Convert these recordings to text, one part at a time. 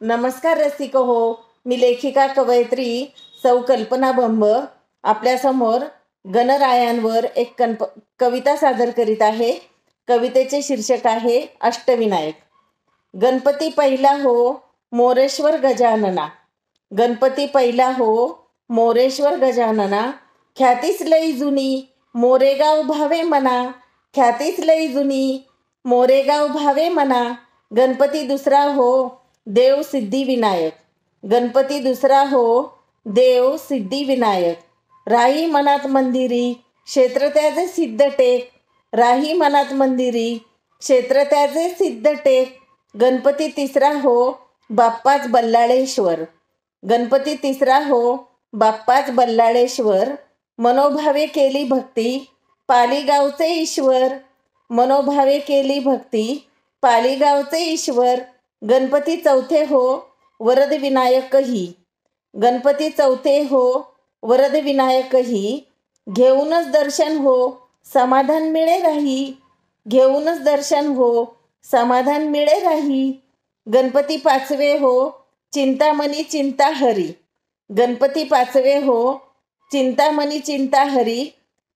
नमस्कार रसिक हो, मी लेखिका कवयित्री सौ कल्पना बंब आपल्यासमोर गणरायांवर एक कविता सादर करीत आहे। कवितेचे शीर्षक आहे अष्टविनायक। गणपती पहिला हो मोरेश्वर गजानना, गणपती पहिला हो मोरेश्वर गजानना, ख्यातीच लई जुनी मोरेगाव भावे मना, ख्यातीच लई जुनी मोरेगाव भावे मना। गणपती दुसरा हो देव सिद्धिविनायक, गणपती दुसरा हो देव सिद्धिविनायक। राही मनात मंदिरी क्षेत्र त्याचे सिद्ध टेक, राही मनात मंदिरी क्षेत्र त्याचे सिद्ध टेक। गणपती तिसरा हो बाप्पाच बल्लाळेश्वर, गणपती तिसरा हो बाप्पाच बल्लाळेश्वर। मनोभावे केली भक्ती पालीगावचे ईश्वर, मनोभावे केली भक्ती पालीगावचे ईश्वर। गणपती चौथे हो वरद विनायकही, गणपती चौथे हो वरद विनायकही। घेऊनच दर्शन हो समाधान मिळे राही, घेऊनच दर्शन हो समाधान मिळे राही। गणपती पाचवे हो चिंतामणी चिंता हरी, गणपती पाचवे हो चिंतामणी चिंता हरी।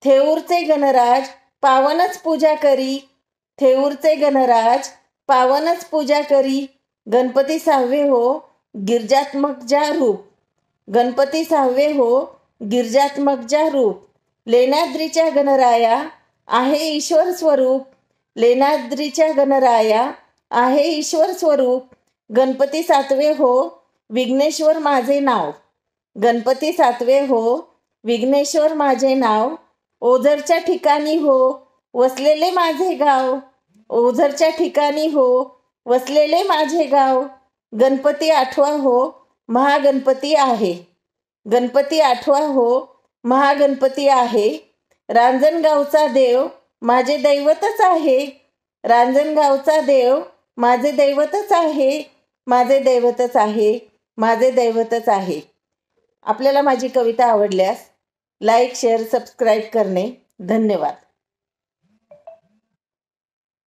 थेऊरचे गणराज पावनच पूजा करी, थेऊरचे गणराज पावनच पूजा करी। गणपती सहावे हो गिरजात्मक जा रूप, गणपती सहावे हो गिरजात्मक जा रूप। लेण्याद्रीच्या गणराया आहे ईश्वर स्वरूप, लेण्याद्रीच्या गणराया आहे ईश्वर स्वरूप। गणपती सातवे हो विघ्नेश्वर माझे नाव, गणपती सातवे हो विघ्नेश्वर माझे नाव। ओझरच्या ठिकाणी हो वसलेले माझे गाव, ओझरच्या ठिकाणी हो वसलेले माझे गाव। गणपती आठवा हो महागणपती आहे, गणपती आठवा हो महागणपती आहे। रांजणगावचा देव माझे दैवतच आहे, रांजणगावचा देव माझे दैवतच आहे, माझे दैवतच आहे, माझे दैवतच आहे। आपल्याला माझी कविता आवडल्यास लाईक शेअर सबस्क्राईब करणे धन्यवाद।